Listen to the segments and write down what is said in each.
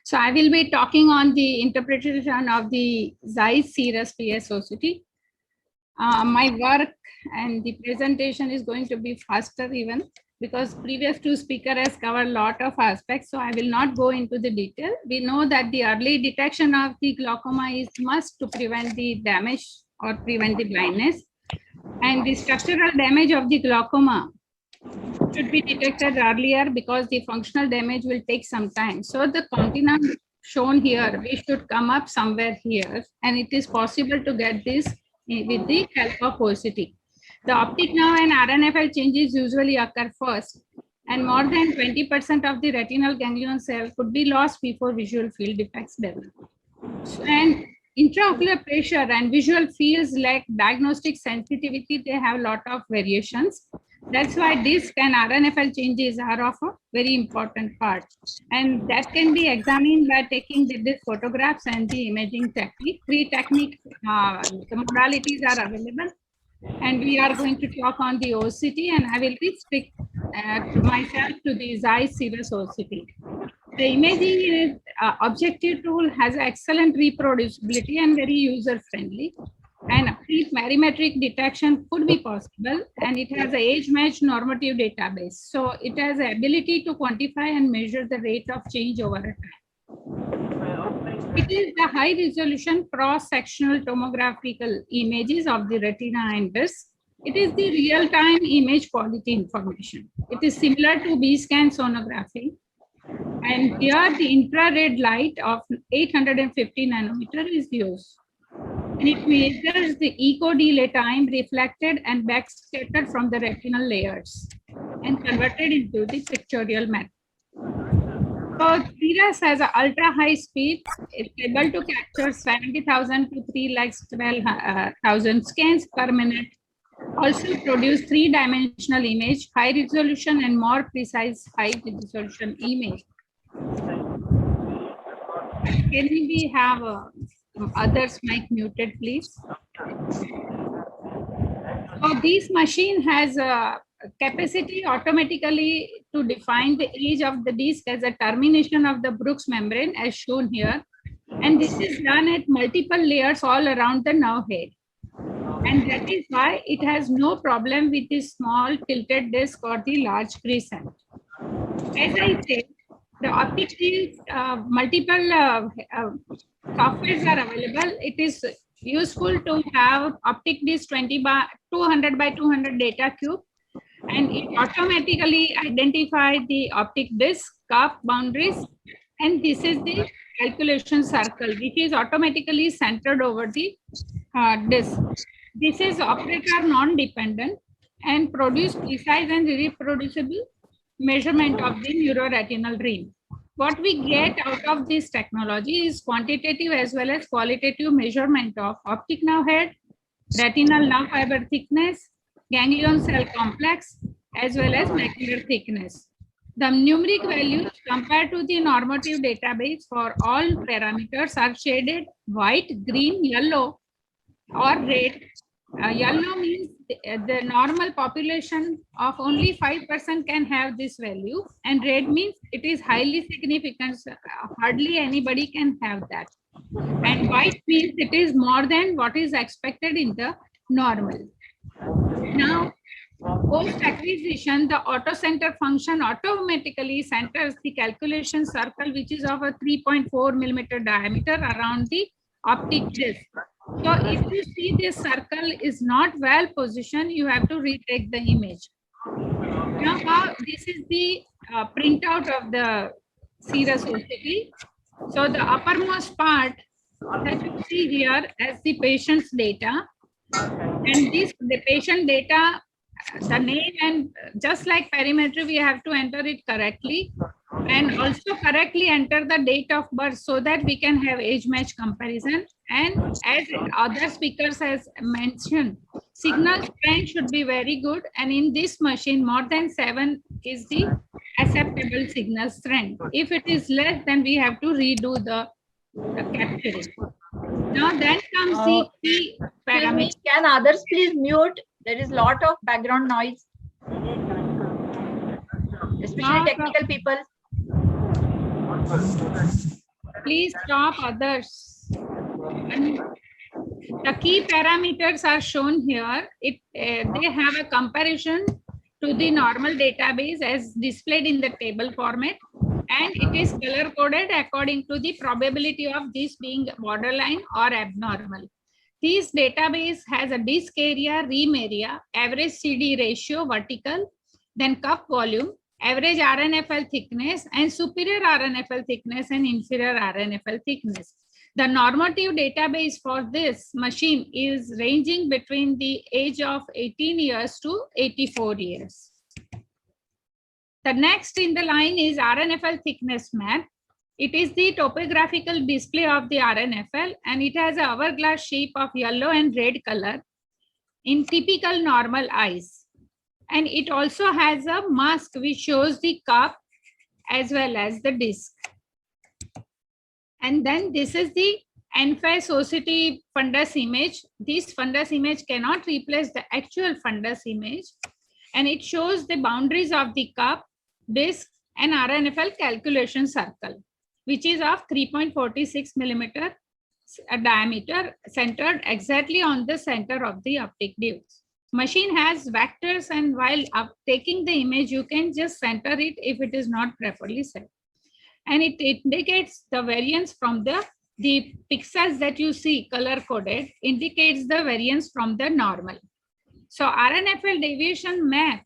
So I will be talking on the interpretation of the Zeiss Cirrus PSOCT. My work and the presentation is going to be faster even because previous two speakers has covered a lot of aspects. So I will not go into the detail. We know that the early detection of the glaucoma is must to prevent the damage or prevent the blindness. And the structural damage of the glaucoma should be detected earlier because the functional damage will take some time. So the continuum shown here, we should come up somewhere here, and it is possible to get this with the help of OCT. The optic nerve and RNFL changes usually occur first, and more than 20% of the retinal ganglion cell could be lost before visual field defects develop. And intraocular pressure and visual fields like diagnostic sensitivity, they have a lot of variations. That's why disc and RNFL changes are of a very important part. And that can be examined by taking the disc photographs and the imaging technique. Three techniques, the modalities are available. And we are going to talk on the OCT, and I will restrict myself to the Zeiss Cirrus OCT. The imaging objective tool has excellent reproducibility and very user-friendly. And perimetric detection could be possible, and it has an age-matched normative database. So it has the ability to quantify and measure the rate of change over a time. It is the high-resolution cross-sectional tomographical images of the retina and disc. It is the real-time image quality information. It is similar to B-scan sonography. And here the infrared light of 850 nanometer is used. And it measures the echo delay time reflected and backscattered from the retinal layers and converted into the pictorial method. So Cirrus has an ultra high speed. It's able to capture 70,000 to 3,12,000 scans per minute. Also produce three-dimensional image, high resolution and more precise high resolution image. Can we have others mic muted, please? So this machine has a capacity automatically to define the age of the disc as a termination of the Brooks membrane as shown here. And this is done at multiple layers all around the nerve head. And that is why it has no problem with the small tilted disc or the large crescent. As I said, the optic disc, multiple softwares are available. It is useful to have optic disc 200 by 200 data cube, and it automatically identifies the optic disc, cup, boundaries, and this is the calculation circle, which is automatically centered over the disc. This is operator non-dependent and produce precise and reproducible measurement of the neuroretinal rim. What we get out of this technology is quantitative as well as qualitative measurement of optic nerve head, retinal nerve fiber thickness, ganglion cell complex, as well as macular thickness. The numeric values compared to the normative database for all parameters are shaded white, green, yellow, or red. Yellow means the normal population of only 5% can have this value, and red means it is highly significant, hardly anybody can have that. And white means it is more than what is expected in the normal. Now, post-acquisition, the auto center function automatically centers the calculation circle, which is of a 3.4 millimeter diameter around the optic disc. So if you see this circle is not well positioned, you have to retake the image. Now this is the printout of the Cirrus OCT. So the uppermost part that you see here as the patient's data, and the patient data, the name, and just like perimetry, we have to enter it correctly and also correctly enter the date of birth so that we can have age match comparison. And as other speakers has mentioned, signal strength should be very good, and in this machine more than 7 is the acceptable signal strength. If it is less, then we have to redo the capturing. Now then comes the key parameters. Can others please mute? There is a lot of background noise, especially technical people. Please stop others. And the key parameters are shown here. They have a comparison to the normal database as displayed in the table format, and it is color coded according to the probability of this being borderline or abnormal. This database has a disk area, ream area, average CD ratio vertical, then cup volume, average RNFL thickness, and superior RNFL thickness and inferior RNFL thickness. The normative database for this machine is ranging between the age of 18 years to 84 years. The next in the line is RNFL thickness map. It is the topographical display of the RNFL, and it has an hourglass shape of yellow and red color in typical normal eyes. And it also has a mask which shows the cup as well as the disc. And then this is the NFAS OCT fundus image. This fundus image cannot replace the actual fundus image, and it shows the boundaries of the cup, disc, and RNFL calculation circle, which is of 3.46 millimeter diameter, centered exactly on the center of the optic disc. Machine has vectors, and while taking the image, you can just center it if it is not properly set. And it indicates the variance from the pixels that you see color coded indicates the variance from the normal. So RNFL deviation map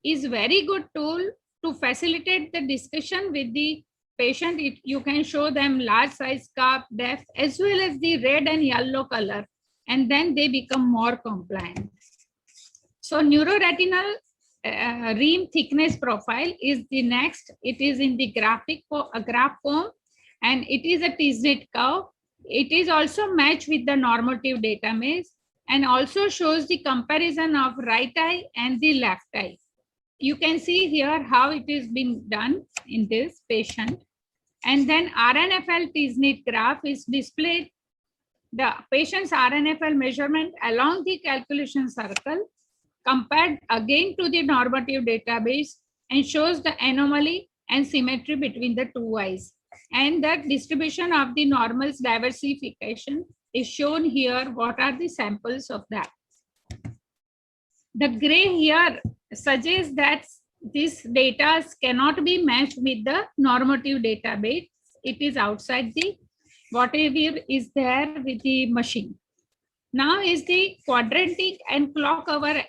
is very good tool to facilitate the discussion with the patient. You can show them large size cup, depth, as well as the red and yellow color, and then they become more compliant. So neuroretinal ream thickness profile is the next. It is in the graph form, and it is a T-Z curve. It is also matched with the normative database and also shows the comparison of right eye and the left eye. You can see here how it is being done in this patient. And then RNFL T-Z graph is displayed, the patient's RNFL measurement along the calculation circle, compared again to the normative database, and shows the anomaly and symmetry between the two eyes. And the distribution of the normals diversification is shown here. What are the samples of that? The gray here suggests that this data cannot be matched with the normative database. It is outside the whatever is there with the machine. Now is the quadratic and clock hour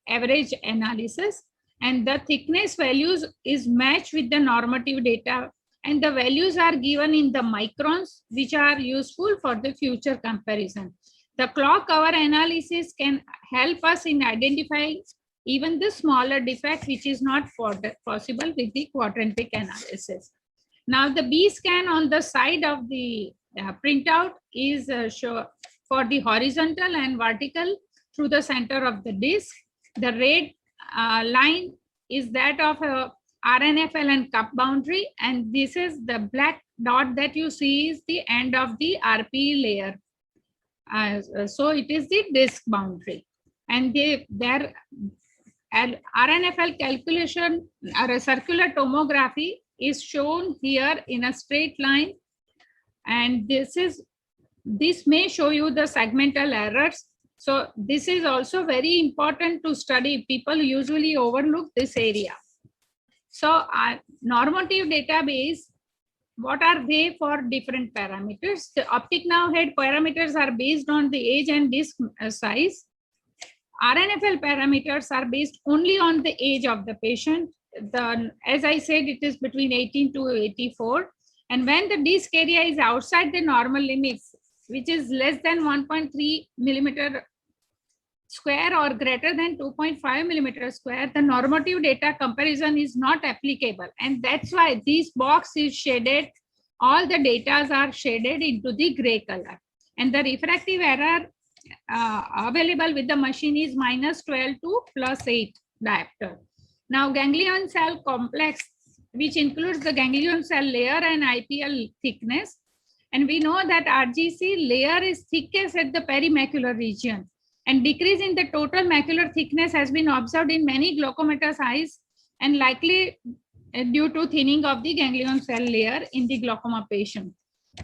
average analysis, and the thickness values is matched with the normative data, and the values are given in the microns, which are useful for the future comparison. The clock hour analysis can help us in identifying even the smaller defect, which is not possible with the quadratic analysis. Now the B scan on the side of the printout is for the horizontal and vertical through the center of the disc. The red line is that of RNFL and cup boundary, and this is the black dot that you see is the end of the RP layer. So it is the disc boundary, and their RNFL calculation or a circular tomography is shown here in a straight line, and this may show you the segmental errors. So this is also very important to study. People usually overlook this area. So normative database, what are they for different parameters? The optic nerve head parameters are based on the age and disc size. RNFL parameters are based only on the age of the patient. As I said, it is between 18 to 84. And when the disc area is outside the normal limits, which is less than 1.3 millimeter square or greater than 2.5 millimeter square, the normative data comparison is not applicable. And that's why this box is shaded. All the data are shaded into the gray color. And the refractive error available with the machine is -12 to +8 diopter. Now ganglion cell complex, which includes the ganglion cell layer and IPL thickness. And we know that RGC layer is thickest at the perimacular region, and decrease in the total macular thickness has been observed in many glaucomatous eyes, and likely due to thinning of the ganglion cell layer in the glaucoma patient.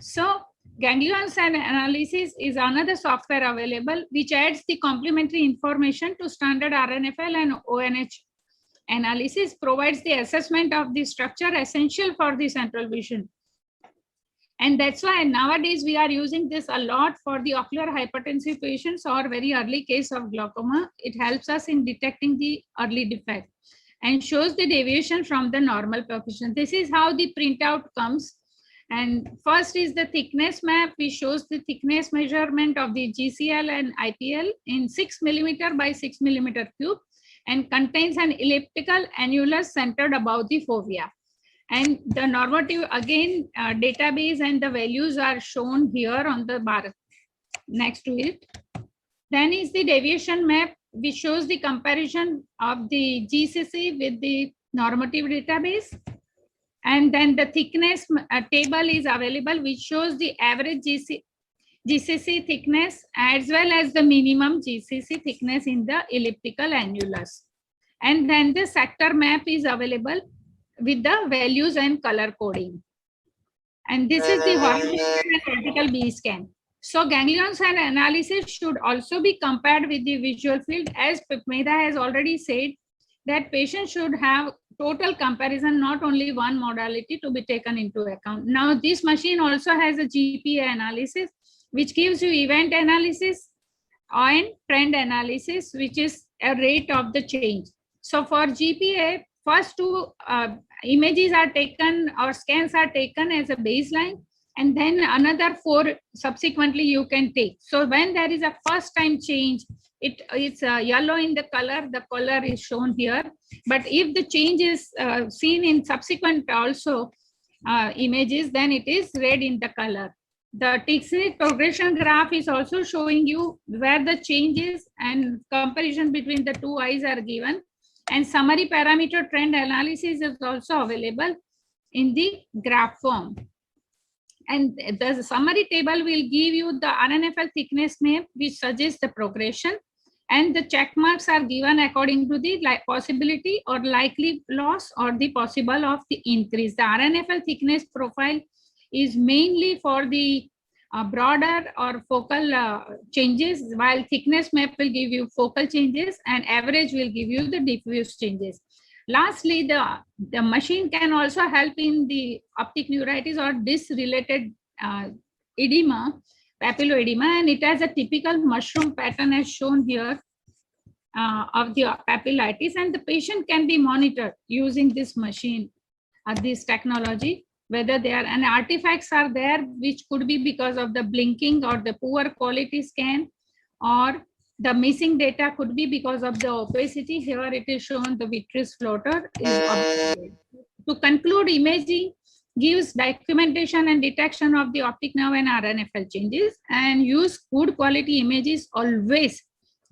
So ganglion cell analysis is another software available which adds the complementary information to standard RNFL and ONH analysis, provides the assessment of the structure essential for the central vision. And that's why nowadays we are using this a lot for the ocular hypertensive patients or very early case of glaucoma. It helps us in detecting the early defect and shows the deviation from the normal coefficient. This is how the printout comes. And first is the thickness map, which shows the thickness measurement of the GCL and IPL in 6 millimeter by 6 millimeter cube, and contains an elliptical annulus centered above the fovea. And the normative, again, database and the values are shown here on the bar next to it. Then is the deviation map, which shows the comparison of the GCC with the normative database. And then the thickness table is available, which shows the average GCC thickness as well as the minimum GCC thickness in the elliptical annulus. And then the sector map is available with the values and color coding. And this is the horizontal and vertical B scan. So ganglion cell analysis should also be compared with the visual field. As Meda has already said, that patients should have total comparison, not only one modality to be taken into account. Now, this machine also has a GPA analysis, which gives you event analysis and trend analysis, which is a rate of the change. So for GPA, first two images are taken or scans are taken as a baseline, and then another 4 subsequently you can take. So when there is a first time change, it's yellow in the color is shown here. But if the change is seen in subsequent also images, then it is red in the color. The T-series progression graph is also showing you where the changes and comparison between the two eyes are given. And summary parameter trend analysis is also available in the graph form. And the summary table will give you the RNFL thickness map, which suggests the progression. And the check marks are given according to the possibility or likely loss or the possible of the increase. The RNFL thickness profile is mainly for the broader or focal changes, while thickness map will give you focal changes and average will give you the diffuse changes. Lastly, the machine can also help in the optic neuritis or disc-related edema, papilloedema, and it has a typical mushroom pattern as shown here of the papillitis, and the patient can be monitored using this machine, this technology, whether there and artifacts are there, which could be because of the blinking or the poor quality scan, or the missing data could be because of the opacity. Here it is shown the vitreous floater is obscured. To conclude, imaging gives documentation and detection of the optic nerve and RNFL changes, and use good quality images always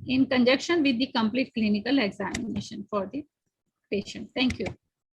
in conjunction with the complete clinical examination for the patient. Thank you.